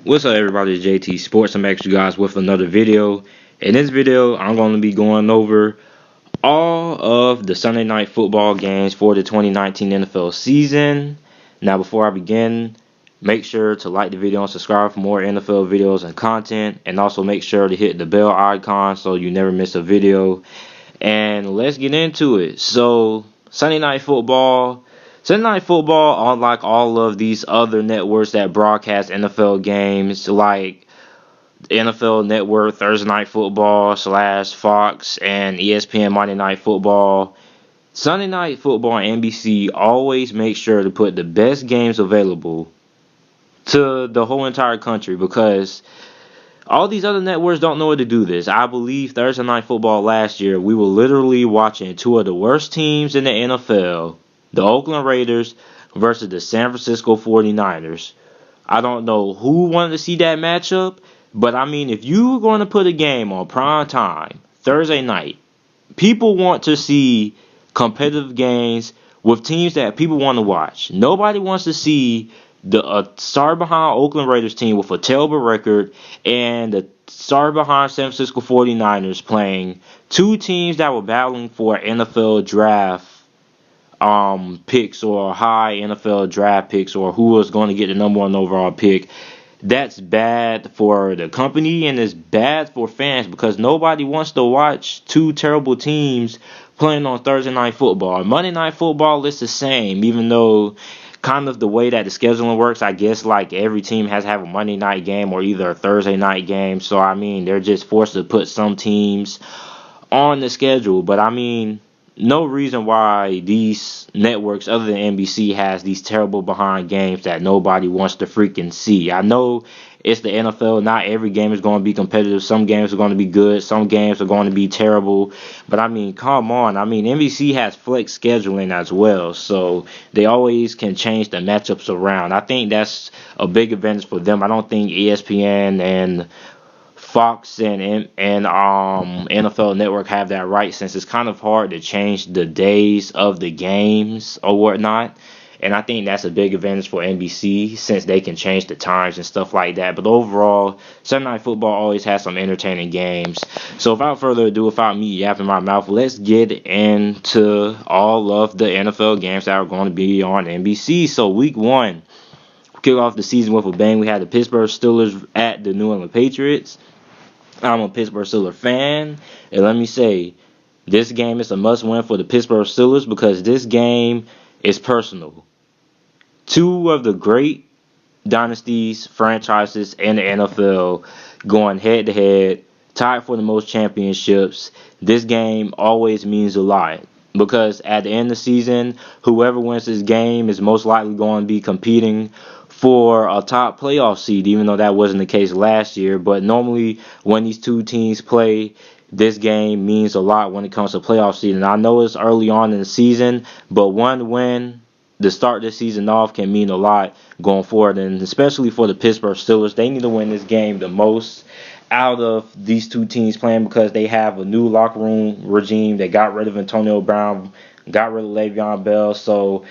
What's up, everybody? It's JT Sports. I'm back to you guys with another video. In this video, I'm going to be going over all of the Sunday night football games for the 2019 NFL season. Now, before I begin, make sure to like the video and subscribe for more NFL videos and content. And also make sure to hit the bell icon so you never miss a video. And let's get into it. So, Sunday night football, unlike all of these other networks that broadcast NFL games, like NFL Network, Thursday Night Football / Fox, and ESPN Monday Night Football, Sunday Night Football on NBC always make sure to put the best games available to the whole entire country, because all these other networks don't know how to do this. I believe Thursday Night Football last year, we were literally watching two of the worst teams in the NFL, the Oakland Raiders versus the San Francisco 49ers. I don't know who wanted to see that matchup, but I mean, if you were going to put a game on prime time, Thursday night, people want to see competitive games with teams that people want to watch. Nobody wants to see the star behind Oakland Raiders team with a terrible record and the star behind San Francisco 49ers playing two teams that were battling for NFL draft picks or high NFL draft picks, or who was going to get the number one overall pick. That's bad for the company and it's bad for fans, because nobody wants to watch two terrible teams playing on Thursday Night Football. Monday Night Football is the same, even though kind of the way that the scheduling works, I guess like every team has to have a Monday night game or either a Thursday night game. So I mean, they're just forced to put some teams on the schedule. But I mean, no reason why these networks other than NBC has these terrible behind games that nobody wants to freaking see. I know it's the NFL. Not every game is going to be competitive. Some games are going to be good. Some games are going to be terrible. But I mean, come on. I mean, NBC has flex scheduling as well, so they always can change the matchups around. I think that's a big advantage for them. I don't think ESPN and Fox and NFL Network have that right, since it's kind of hard to change the days of the games or whatnot. And I think that's a big advantage for NBC, since they can change the times and stuff like that. But overall, Sunday Night Football always has some entertaining games. So without further ado, without me yapping my mouth, let's get into all of the NFL games that are going to be on NBC. So week one, we kick off the season with a bang. We had the Pittsburgh Steelers at the New England Patriots. I'm a Pittsburgh Steelers fan, and let me say, this game is a must-win for the Pittsburgh Steelers, because this game is personal. Two of the great dynasties, franchises in the NFL going head-to-head, tied for the most championships. This game always means a lot, because at the end of the season, whoever wins this game is most likely going to be competing for a top playoff seed, even though that wasn't the case last year. But normally when these two teams play, this game means a lot when it comes to playoff seed. And I know it's early on in the season, but one win to start this season off can mean a lot going forward. And especially for the Pittsburgh Steelers, they need to win this game the most out of these two teams playing, because they have a new locker room regime. They got rid of Antonio Brown, got rid of Le'Veon Bell. So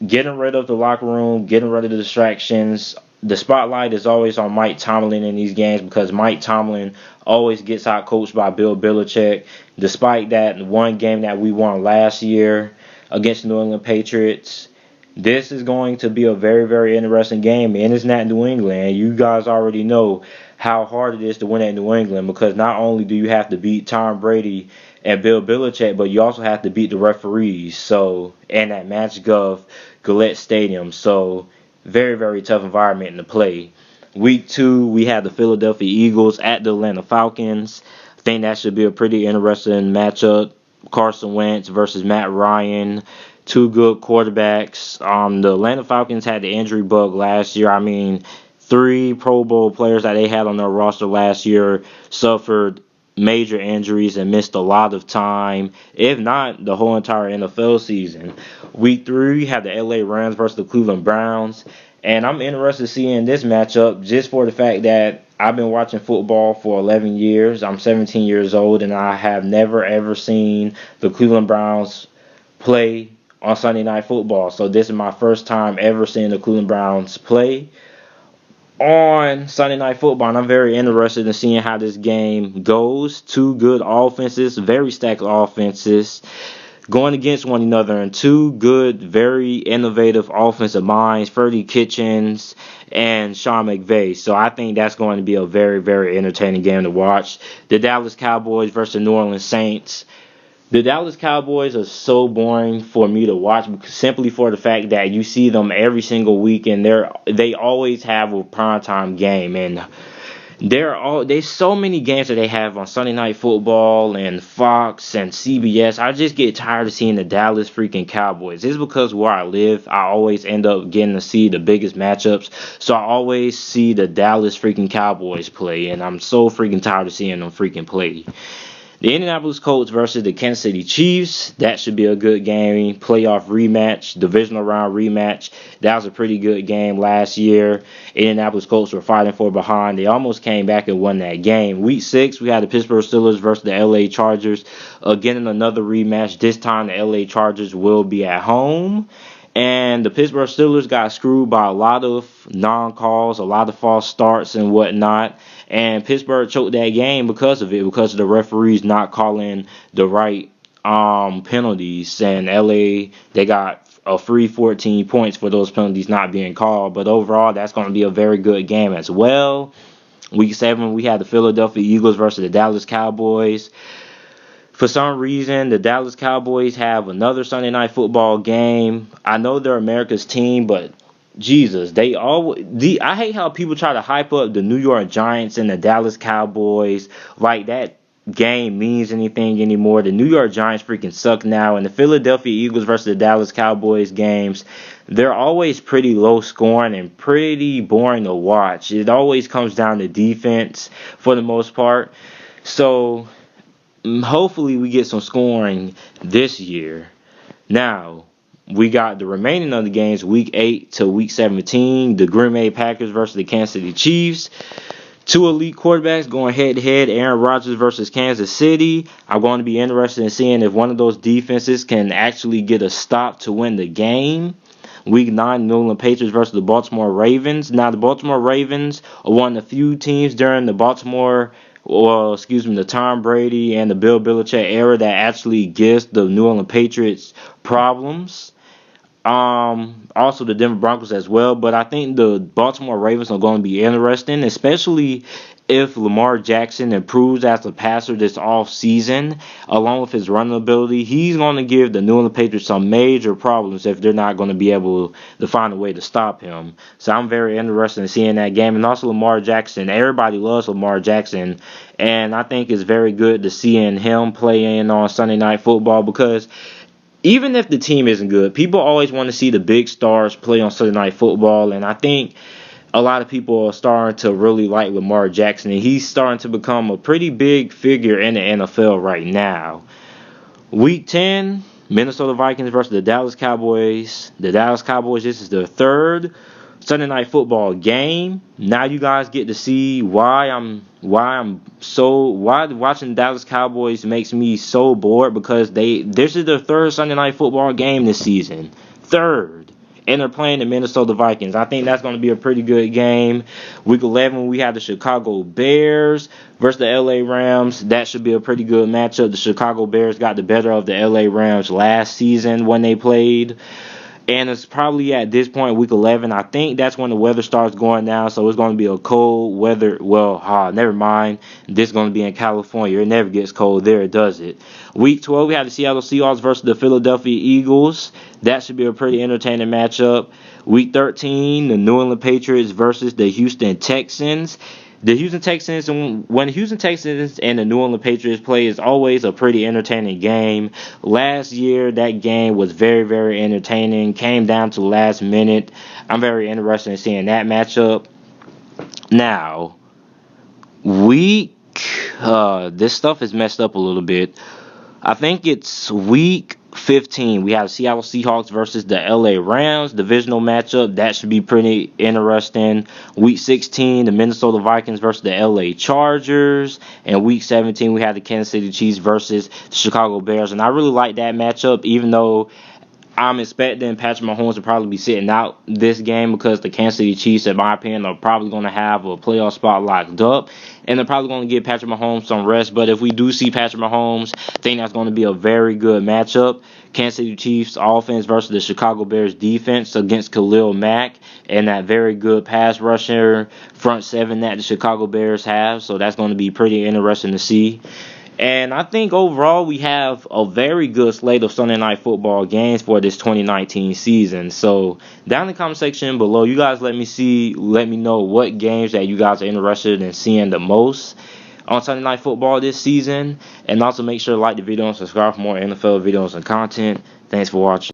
getting rid of the locker room, getting rid of the distractions. The spotlight is always on Mike Tomlin in these games, because Mike Tomlin always gets out coached by Bill Belichick. Despite that one game that we won last year against the New England Patriots, this is going to be a very, very interesting game, and it's not New England. You guys already know how hard it is to win at New England, because not only do you have to beat Tom Brady and Bill Belichick, but you also have to beat the referees. So, and at MetLife Gillette Stadium. So, very, very tough environment to play. Week two, we have the Philadelphia Eagles at the Atlanta Falcons. I think that should be a pretty interesting matchup. Carson Wentz versus Matt Ryan. Two good quarterbacks. The Atlanta Falcons had the injury bug last year. I mean, 3 Pro Bowl players that they had on their roster last year suffered major injuries and missed a lot of time, if not the whole entire NFL season. Week 3, we have the LA Rams versus the Cleveland Browns. And I'm interested in seeing this matchup just for the fact that I've been watching football for 11 years. I'm 17 years old, and I have never, ever seen the Cleveland Browns play on Sunday Night Football. So this is my first time ever seeing the Cleveland Browns play. on Sunday Night Football, and I'm very interested in seeing how this game goes. Two good offenses, very stacked offenses, going against one another, and two good, very innovative offensive minds, Freddie Kitchens and Sean McVay. So I think that's going to be a very, very entertaining game to watch. The Dallas Cowboys versus the New Orleans Saints. The Dallas Cowboys are so boring for me to watch simply for the fact that you see them every single week, and they always have a primetime game, and there's so many games that they have on Sunday Night Football and Fox and CBS. I just get tired of seeing the Dallas freaking Cowboys. It's because where I live, I always end up getting to see the biggest matchups, so I always see the Dallas freaking Cowboys play, and I'm so freaking tired of seeing them freaking play. The Indianapolis Colts versus the Kansas City Chiefs. That should be a good game. Playoff rematch, divisional round rematch. That was a pretty good game last year. Indianapolis Colts were fighting for behind. They almost came back and won that game. Week 6, we had the Pittsburgh Steelers versus the LA Chargers. Again, in another rematch. This time, the LA Chargers will be at home. And the Pittsburgh Steelers got screwed by a lot of non-calls, a lot of false starts and whatnot. And Pittsburgh choked that game because of it, because of the referees not calling the right penalties. And LA, they got a free 14 points for those penalties not being called. But overall, that's going to be a very good game as well. Week 7, we had the Philadelphia Eagles versus the Dallas Cowboys. For some reason, the Dallas Cowboys have another Sunday Night Football game. I know they're America's team, but Jesus, I hate how people try to hype up the New York Giants and the Dallas Cowboys like that game means anything anymore. The New York Giants freaking suck now, and the Philadelphia Eagles versus the Dallas Cowboys games, they're always pretty low scoring and pretty boring to watch. It always comes down to defense for the most part. So hopefully we get some scoring this year. Now, we got the remaining of the games, Week 8 to Week 17. The Green Bay Packers versus the Kansas City Chiefs. Two elite quarterbacks going head-to-head. Aaron Rodgers versus Kansas City. I'm going to be interested in seeing if one of those defenses can actually get a stop to win the game. Week 9, New England Patriots versus the Baltimore Ravens. Now, the Baltimore Ravens are one of the few teams during the the Tom Brady and the Bill Belichick era that actually gives the New England Patriots problems. Also the Denver Broncos as well, but I think the Baltimore Ravens are going to be interesting, especially if Lamar Jackson improves as a passer this off season, along with his running ability. He's going to give the New England Patriots some major problems if they're not going to be able to find a way to stop him. So I'm very interested in seeing that game. And also Lamar Jackson. Everybody loves Lamar Jackson, and I think it's very good to seeing him playing on Sunday Night Football, because even if the team isn't good, people always want to see the big stars play on Sunday Night Football, and I think a lot of people are starting to really like Lamar Jackson, and he's starting to become a pretty big figure in the NFL right now. Week 10, Minnesota Vikings versus the Dallas Cowboys. The Dallas Cowboys, this is their third Sunday Night Football game. Now you guys get to see why watching Dallas Cowboys makes me so bored, because this is their third Sunday Night Football game this season. Third. And they're playing the Minnesota Vikings. I think that's going to be a pretty good game. Week 11, we have the Chicago Bears versus the LA Rams. That should be a pretty good matchup. The Chicago Bears got the better of the LA Rams last season when they played. And it's probably at this point, Week 11, I think that's when the weather starts going down. So it's going to be a cold weather. Well, never mind. This is going to be in California. It never gets cold there, does it? Week 12, we have the Seattle Seahawks versus the Philadelphia Eagles. That should be a pretty entertaining matchup. Week 13, the New England Patriots versus the Houston Texans. When the Houston Texans and the New England Patriots play, is always a pretty entertaining game. Last year, that game was very, very entertaining. Came down to the last minute. I'm very interested in seeing that matchup. Now, this stuff is messed up a little bit. I think it's week 15. We have the Seattle Seahawks versus the LA Rams, divisional matchup. That should be pretty interesting. Week 16, the Minnesota Vikings versus the LA Chargers. And week 17, we have the Kansas City Chiefs versus the Chicago Bears. And I really like that matchup, even though I'm expecting Patrick Mahomes to probably be sitting out this game because the Kansas City Chiefs, in my opinion, are probably going to have a playoff spot locked up. And they're probably going to give Patrick Mahomes some rest. But if we do see Patrick Mahomes, I think that's going to be a very good matchup. Kansas City Chiefs offense versus the Chicago Bears defense against Khalil Mack and that very good pass rusher front seven that the Chicago Bears have. So that's going to be pretty interesting to see. And I think overall we have a very good slate of Sunday Night Football games for this 2019 season. So down in the comment section below, you guys let me know what games that you guys are interested in seeing the most on Sunday Night Football this season. And also make sure to like the video and subscribe for more NFL videos and content. Thanks for watching.